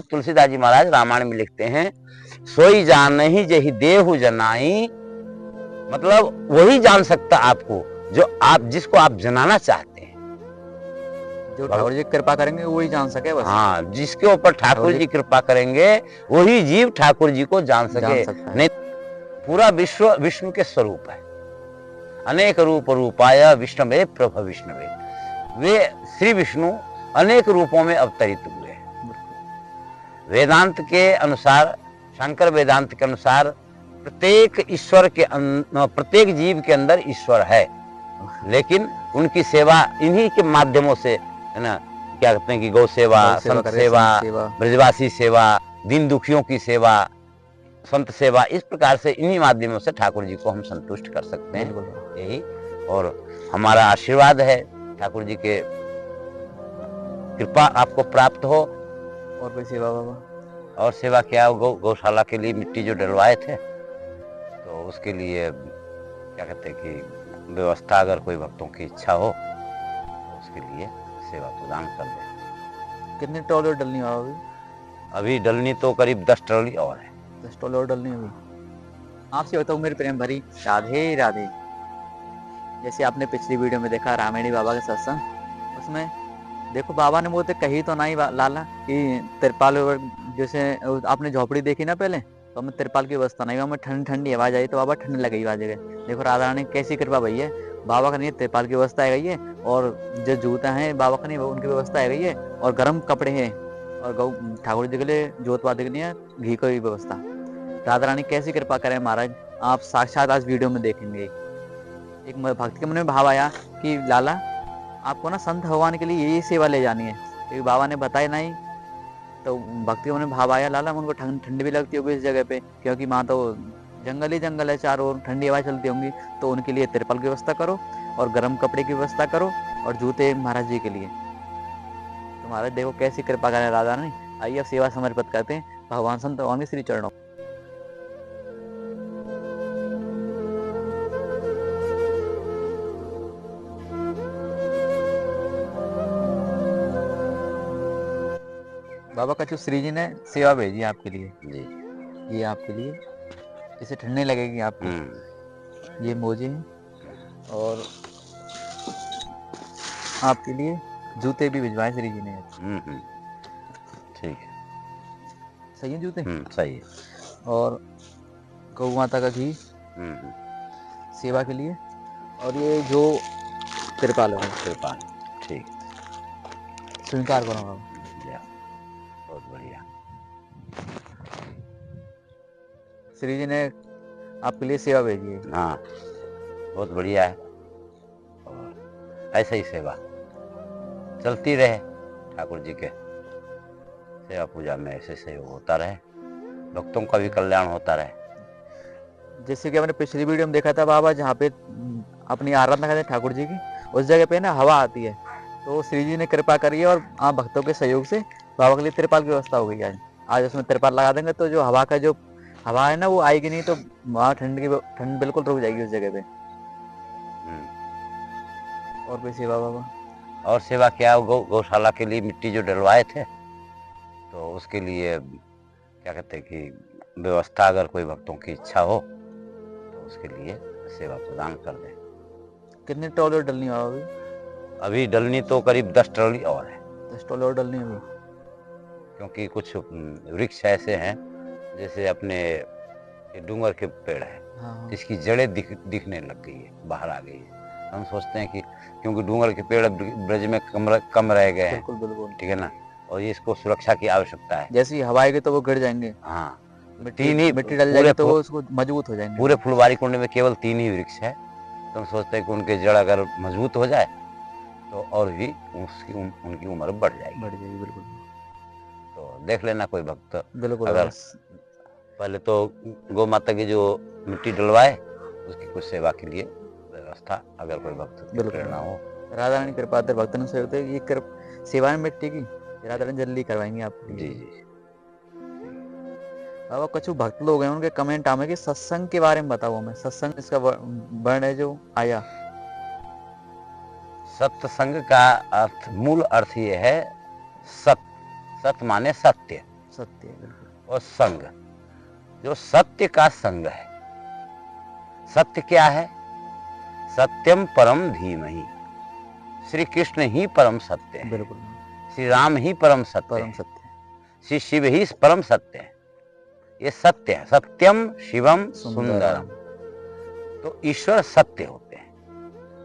तुलसीदास जी महाराज रामायण में लिखते हैं, सोई जान ही जही देहु जनाई, मतलब वही जान सकता आपको जो आप जिसको आप जनाना चाहते हैं। जो ठाकुर जी कृपा करेंगे वही जान सके बस। हाँ, जिसके ऊपर ठाकुर जी कृपा करेंगे वही जीव ठाकुर जी को जान सके। सकता है। नहीं, पूरा विश्व विष्णु के स्वरूप है। अनेक रूप रूपाय विष्णवे प्रभ विष्णवे, वे श्री विष्णु अनेक रूपों में अवतरित हुए हैं। वेदांत के अनुसार, शंकर वेदांत के अनुसार प्रत्येक ईश्वर के प्रत्येक जीव के अंदर ईश्वर है, लेकिन उनकी सेवा इन्हीं के माध्यमों से है ना। क्या कहते हैं कि गौ सेवा, संत सेवा, ब्रजवासी सेवा, दीन दुखियों की सेवा, संत सेवा, इस प्रकार से इन्हीं माध्यमों से ठाकुर जी को हम संतुष्ट कर सकते हैं। यही और हमारा आशीर्वाद है, ठाकुर जी के कृपा आपको प्राप्त हो। और कोई सेवा बाबा? और सेवा क्या, गौशाला के लिए मिट्टी जो डलवाए थे, तो उसके लिए क्या कहते हैं कि व्यवस्था, अगर कोई भक्तों की इच्छा हो तो उसके लिए सेवा प्रदान कर दें। कितनी ट्रॉली और डलनी है अभी डलनी तो करीब 10 ट्रॉली और है। 10 ट्रॉली और डलनी अभी। आपसे बताऊँ मेरे प्रेम भरी राधे राधे। जैसे आपने पिछली वीडियो में देखा रामायणी बाबा का सत्संग, उसमें देखो बाबा ने बोलते कही तो नहीं लाला कि तिरपाल, जैसे आपने झोपड़ी देखी ना पहले, तो हमें तिरपाल की व्यवस्था नहीं, हमें ठंडी ठंडी आवाज आई तो बाबा ठंडी लगी आवाज गए। देखो राधा रानी कैसी कृपा भई है, बाबा का नहीं तिरपाल की व्यवस्था है गई है, और जो जूता है बाबा का नहीं उनकी व्यवस्था है गई है, और गर्म कपड़े हैं, और गौ ठाकुर जी के लिए जोत वादे के लिए घी की व्यवस्था। राधा रानी कैसी कृपा करें महाराज, आप साक्षात आज वीडियो में देखेंगे। एक भक्त के मन में भाव आया कि लाला आपको ना संत भगवान के लिए यही सेवा ले जानी है, क्योंकि बाबा ने बताया नहीं। तो भक्ति में भाव आया, लाला उनको ठंड भी लगती होगी इस जगह पे, क्योंकि वहाँ तो जंगल ही जंगल है, चारों ओर ठंडी हवा चलती होंगी, तो उनके लिए तिरपाल की व्यवस्था करो, और गर्म कपड़े की व्यवस्था करो, और जूते महाराज जी के लिए। तो महाराज देखो कैसी कृपा करें राधा ने। आइए अब सेवा समर्पित करते हैं भगवान संत भगवान के श्री चरणों। बाबा कछु श्री जी ने सेवा भेजी आपके लिए जी, ये आपके लिए, इसे ठंड नहीं लगेगी आपको। ये मोजे हैं, और आपके लिए जूते भी भिजवाए श्री जी ने। ठीक है, सही है जूते? सही है। और गौ माता का घी सेवा के लिए, और ये जो तिरपाल है तिरपाल, ठीक, स्वीकार करूँगा। बहुत बढ़िया। श्री जी ने आपके लिए सेवा भेजी है। हाँ, बहुत बढ़िया है, और ऐसे ही सेवा चलती रहे, ठाकुर जी के सेवा पूजा में ऐसे सहयोग होता रहे, भक्तों का भी कल्याण होता रहे। जैसे कि मैंने पिछली वीडियो में देखा था बाबा, जहाँ पे अपनी आराधना करते ठाकुर जी की, उस जगह पे ना हवा आती है, तो श्री जी ने कृपा करी है, और आप भक्तों के सहयोग से बाबा के लिए तिरपाल की व्यवस्था हो गई है। आज उसमें तिरपाल लगा देंगे तो जो हवा का जो हवा है ना वो आएगी नहीं, तो वहाँ ठंड बिल्कुल रुक जाएगी उस जगह पे। और कोई सेवा बाबा? और सेवा क्या, गौशाला के लिए मिट्टी जो डलवाए थे, तो उसके लिए क्या कहते हैं कि व्यवस्था, अगर कोई भक्तों की इच्छा हो तो उसके लिए सेवा प्रदान कर दें। कितनी ट्रॉली डलनी है अभी डलनी तो करीब 10 ट्रॉली और है। 10 ट्रॉली और डलनी है, क्योंकि कुछ वृक्ष ऐसे हैं, जैसे अपने डूंगर के पेड़ है, जिसकी जड़ें दिखने लग गई है, बाहर आ गई है। हम सोचते हैं कि क्योंकि डूंगर के पेड़ ब्रज में कम रह गए हैं, ठीक है ना, और ये इसको सुरक्षा की आवश्यकता है। जैसी हवा आएगी तो वो गिर जाएंगे। हाँ, मिट्टी डल जाएगी तो वो उसको मजबूत हो जाएंगे। पूरे फुलवारी कुंड में केवल 3 ही वृक्ष है, तो हम सोचते हैं कि उनके जड़ अगर मजबूत हो जाए तो और भी उनकी उम्र बढ़ जाएगी। बिल्कुल। तो देख लेना कोई भक्त, बिल्कुल, अगर पहले तो गौ माता की जो मिट्टी डलवाए उसकी कुछ सेवा के लिए व्यवस्था, अगर कोई भक्त की प्रेरणा हो। राधा रानी कृपा भक्त ने ये सेवा में मिट्टी की राधा रानी जल्दी करवाएंगे आपके लिए। जी। बाबा कुछ भक्त लोग हैं, उनके कमेंट आए कि सत्संग के बारे में बताओ हमें, सत्संग इसका वर्ण है जो आया। सत्संग का अर्थ, मूल अर्थ ये है सत माने सत्य, सत्य है, बिल्कुल। और संग, जो सत्य का संग है। सत्य क्या है? सत्यम परम धीमहि। श्री कृष्ण ही परम सत्य है, बिल्कुल श्री राम ही परम सत्य परम है, सत्य है। श्री शिव ही परम सत्य है। ये सत्य है, सत्यम शिवम सुंदरम। सुंदरम। तो ईश्वर सत्य होते हैं,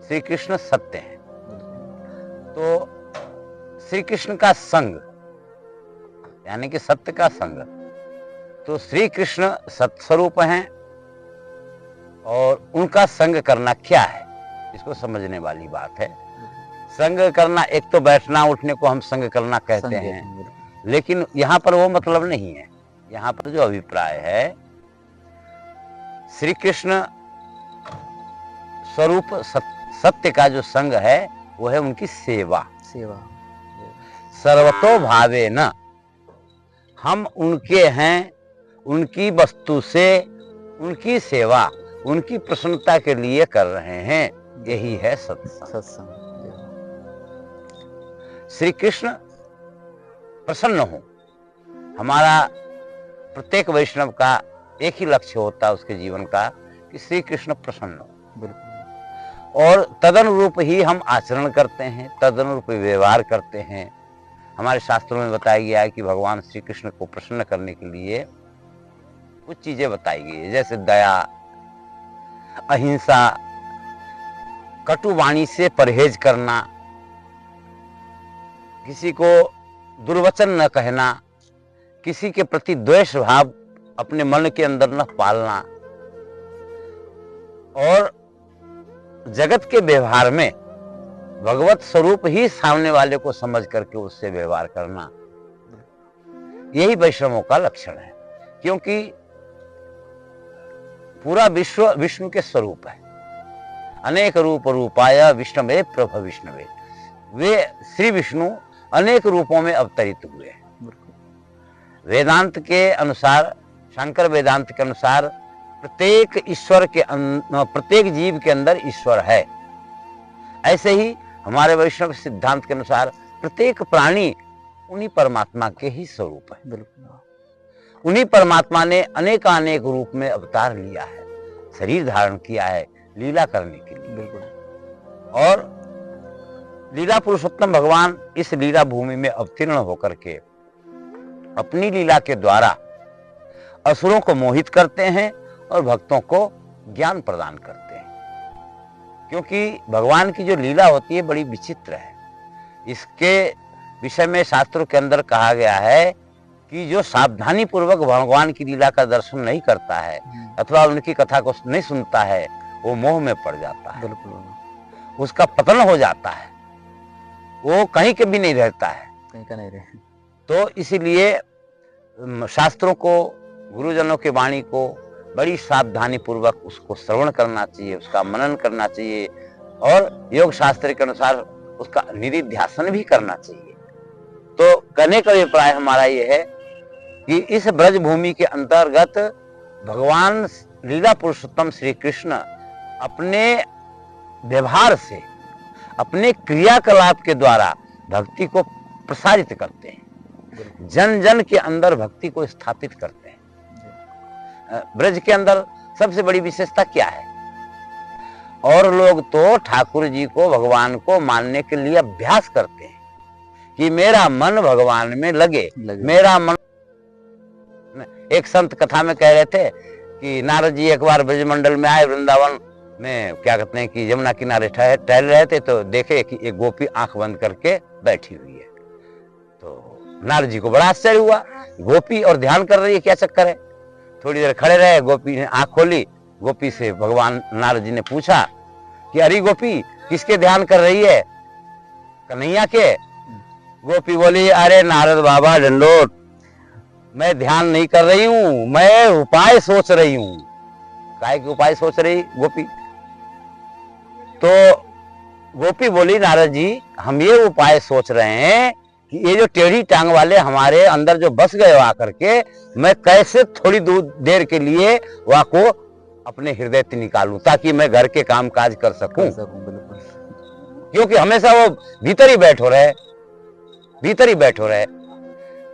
श्री कृष्ण सत्य हैं। तो श्री कृष्ण का संग यानी कि सत्य का संग, तो श्री कृष्ण सत्स्वरूप हैं और उनका संग करना क्या है, इसको समझने वाली बात है। संग करना, एक तो बैठना उठने को हम संग करना कहते हैं, लेकिन यहाँ पर वो मतलब नहीं है। यहाँ पर जो अभिप्राय है, श्री कृष्ण स्वरूप सत्य का जो संग है वो है उनकी सेवा। सेवा सर्वतो भावे न, हम उनके हैं, उनकी वस्तु से उनकी सेवा, उनकी प्रसन्नता के लिए कर रहे हैं, यही है सत्संग। श्री कृष्ण प्रसन्न हो, हमारा प्रत्येक वैष्णव का एक ही लक्ष्य होता है उसके जीवन का कि श्री कृष्ण प्रसन्न हो। और तदनुरूप ही हम आचरण करते हैं, तदनुरूप व्यवहार करते हैं। हमारे शास्त्रों में बताया गया है कि भगवान श्री कृष्ण को प्रसन्न करने के लिए कुछ चीजें बताई गई है, जैसे दया, अहिंसा, कटु वाणी से परहेज करना, किसी को दुर्वचन न कहना, किसी के प्रति द्वेष भाव अपने मन के अंदर न पालना, और जगत के व्यवहार में भगवत स्वरूप ही सामने वाले को समझ करके उससे व्यवहार करना, यही वैष्णवों का लक्षण है। क्योंकि पूरा विश्व विष्णु के स्वरूप है। अनेक रूप रूपाय विष्णवे प्रभ विष्णवे। वे श्री विष्णु अनेक रूपों में अवतरित हुए हैं। वेदांत के अनुसार, शंकर वेदांत के अनुसार, प्रत्येक ईश्वर के प्रत्येक जीव के अंदर ईश्वर है। ऐसे ही हमारे वैष्णव सिद्धांत के अनुसार प्रत्येक प्राणी उन्हीं परमात्मा के ही स्वरूप है। उन्हीं परमात्मा ने अनेकानेक रूप में अवतार लिया है, शरीर धारण किया है लीला करने के लिए। और लीला पुरुषोत्तम भगवान इस लीला भूमि में अवतीर्ण होकर के अपनी लीला के द्वारा असुरों को मोहित करते हैं और भक्तों को ज्ञान प्रदान करते हैं। क्योंकि भगवान की जो लीला होती है बड़ी विचित्र है। इसके विषय में शास्त्रों के अंदर कहा गया है कि जो सावधानी पूर्वक भगवान की लीला का दर्शन नहीं करता है अथवा उनकी कथा को नहीं सुनता है, वो मोह में पड़ जाता है, उसका पतन हो जाता है, वो कहीं के भी नहीं रहता है, कहीं का नहीं रहे। तो इसीलिए शास्त्रों को, गुरुजनों की वाणी को बड़ी सावधानी पूर्वक उसको श्रवण करना चाहिए, उसका मनन करना चाहिए और योग शास्त्र के अनुसार उसका निधिध्यासन भी करना चाहिए। तो कहने का अभिप्राय हमारा ये है कि इस ब्रज भूमि के अंतर्गत भगवान लीला पुरुषोत्तम श्री कृष्ण अपने व्यवहार से, अपने क्रियाकलाप के द्वारा भक्ति को प्रसारित करते हैं, जन जन के अंदर भक्ति को स्थापित करते हैं। ब्रज के अंदर सबसे बड़ी विशेषता क्या है? और लोग तो ठाकुर जी को, भगवान को मानने के लिए अभ्यास करते हैं कि मेरा मन भगवान में लगे। मेरा मन, एक संत कथा में कह रहे थे कि नारद जी एक बार ब्रजमंडल में आए, वृंदावन में क्या कहते हैं कि यमुना किनारे टहल रहे थे, तो देखे कि एक गोपी आंख बंद करके बैठी हुई है। तो नारद जी को बड़ा आश्चर्य हुआ, गोपी और ध्यान कर रही है, क्या चक्कर है? थोड़ी देर खड़े रहे, गोपी ने आंख खोली। गोपी से भगवान नारद जी ने पूछा कि अरे गोपी, किसके ध्यान कर रही है? कन्हैया के। गोपी बोली, अरे नारद बाबा डंडोत, मैं ध्यान नहीं कर रही हूं, मैं उपाय सोच रही हूं। काहे के उपाय सोच रही गोपी? तो गोपी बोली, नारद जी, हम ये उपाय सोच रहे हैं कि ये जो टेढ़ी टांग वाले हमारे अंदर जो बस गए आकर के, मैं कैसे थोड़ी देर के लिए वह को अपने हृदय से निकालूं ताकि मैं घर के काम काज कर सकूं। क्योंकि हमेशा वो भीतर ही बैठो रहे।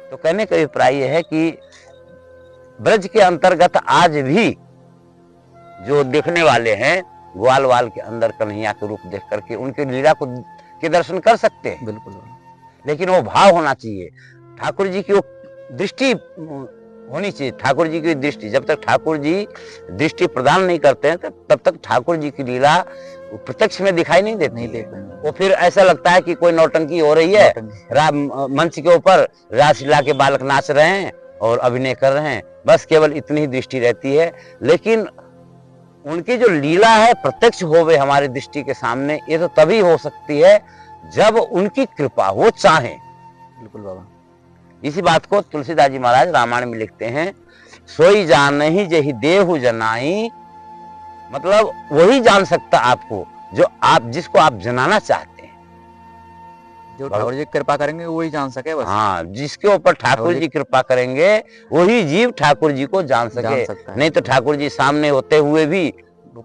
तो तो कहने का अभिप्राय यह है कि ब्रज के अंतर्गत आज भी जो देखने वाले हैं ग्वाल वाल के अंदर कन्हैया के रूप देख करके उनके लीला को के दर्शन कर सकते हैं, बिल्कुल लेकिन वो भाव होना चाहिए, ठाकुर जी की वो दृष्टि होनी चाहिए। ठाकुर जी की दृष्टि, जब तक ठाकुर जी दृष्टि प्रदान नहीं करते हैं तब तक ठाकुर जी की लीला प्रत्यक्ष में दिखाई नहीं देती नहीं है। देख पाएंगे। वो फिर ऐसा लगता है कि कोई नौटंकी हो रही है, मंच के ऊपर रासलीला के बालक नाच रहे हैं और अभिनय कर रहे हैं, बस केवल इतनी ही दृष्टि रहती है। लेकिन उनकी जो लीला है प्रत्यक्ष होवे हमारी दृष्टि के सामने, ये तो तभी हो सकती है जब उनकी कृपा वो चाहे। बिल्कुल बाबा। इसी बात को तुलसीदास जी महाराज रामायण में लिखते हैं, सोई जानहि जेहि देहु जनाई, मतलब वही जान सकता आपको जो आप जिसको आप जनाना चाहते हैं। जो ठाकुर जी कृपा करेंगे वही जान सके बस। हाँ, जिसके ऊपर ठाकुर जी कृपा करेंगे वही जीव ठाकुर जी को जान सके, नहीं तो ठाकुर जी सामने होते हुए भी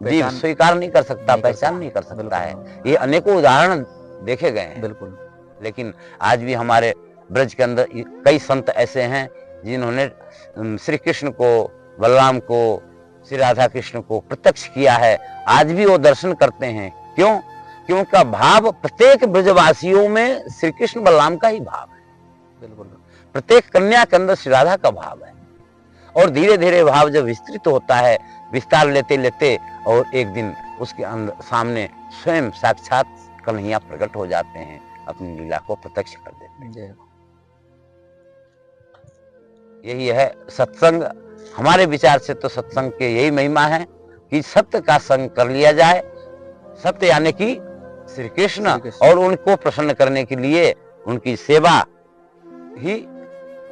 जीव स्वीकार नहीं कर सकता, पहचान नहीं कर सकता है। ये अनेकों उदाहरण देखे गए हैं। बिल्कुल। लेकिन आज भी हमारे ब्रज के अंदर कई संत ऐसे हैं जिन्होंने श्री कृष्ण को, बलराम को, श्री राधा कृष्ण को प्रत्यक्ष किया है। आज भी वो दर्शन करते हैं। क्यों? कि उनका भाव प्रत्येक ब्रजवासियों में श्री कृष्ण बलराम का ही भाव है। बिल्कुल। प्रत्येक कन्या के अंदर श्री राधा का भाव है। और धीरे धीरे भाव जब विस्तृत होता है, विस्तार लेते लेते, और एक दिन उसके अंदर सामने स्वयं साक्षात कन्हैया प्रकट हो जाते हैं, अपनी लीला को प्रत्यक्ष कर देते हैं। यही है सत्संग। हमारे विचार से तो सत्संग के यही महिमा है कि सत्य का संग कर लिया जाए। सत्य यानी कि श्री कृष्ण, और उनको प्रसन्न करने के लिए उनकी सेवा ही,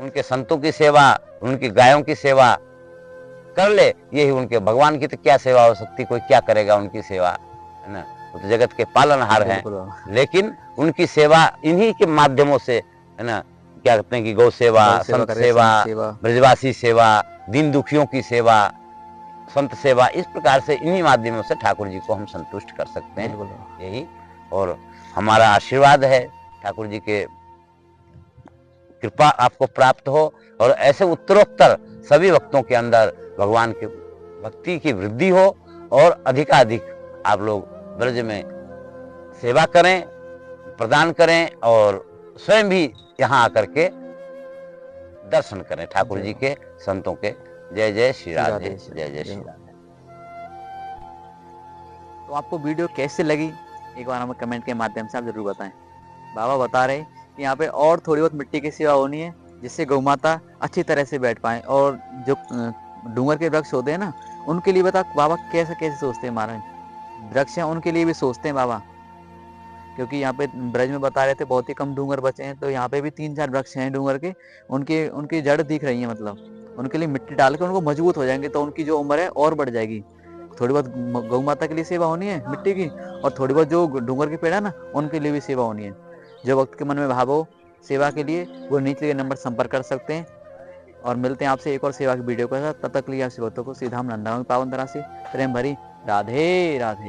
उनके संतों की सेवा, उनकी गायों की सेवा कर ले, यही उनके, भगवान की तो क्या सेवा हो सकती, कोई क्या करेगा उनकी सेवा, है ना, वो तो जगत के पालनहार हैं। लेकिन उनकी सेवा इन्हीं के माध्यमों से, है ना, क्या कहते हैं कि गौ सेवा, संत सेवा, ब्रजवासी सेवा, दीन दुखियों की सेवा, संत सेवा, इस प्रकार से इन्हीं माध्यमों से ठाकुर जी को हम संतुष्ट कर सकते हैं। यही और हमारा आशीर्वाद है, ठाकुर जी के कृपा आपको प्राप्त हो और ऐसे उत्तरोत्तर सभी भक्तों के अंदर भगवान की भक्ति की वृद्धि हो और अधिकाधिक आप लोग ब्रज में सेवा करें, प्रदान करें और स्वयं भी यहाँ आकर के दर्शन करें ठाकुर जी के, संतों के। जय जय श्री राधे, जय जय श्री राधे। तो आपको वीडियो कैसे लगी एक बार हमें कमेंट के माध्यम से आप जरूर बताएं। बाबा बता रहे कि यहाँ पे और थोड़ी बहुत मिट्टी की सेवा होनी है जिससे गौ माता अच्छी तरह से बैठ पाए, और जो डूंगर के वृक्ष होते हैं ना उनके लिए बता बाबा कैसे कैसे सोचते हैं। महाराज वृक्ष हैं उनके लिए भी सोचते हैं बाबा, क्योंकि यहाँ पे ब्रज में बता रहे थे बहुत ही कम डूंगर बचे हैं, तो यहाँ पे भी 3-4 वृक्ष हैं डूंगर के, उनकी जड़ दिख रही है, मतलब उनके लिए मिट्टी डाल के उनको मजबूत हो जाएंगे तो उनकी जो उम्र है और बढ़ जाएगी। थोड़ी बहुत गौ माता के लिए सेवा होनी है मिट्टी की, और थोड़ी बहुत जो डूंगर के पेड़ है ना उनके लिए भी सेवा होनी है। जो वक्त के मन में भाव हो सेवा के लिए वो नीचे के नंबर संपर्क कर सकते हैं। और मिलते हैं आपसे एक और सेवा की वीडियो के साथ। तब तक लिए आपसे भक्तों को सीधा नंदा पावन तरह से प्रेम भरी राधे राधे।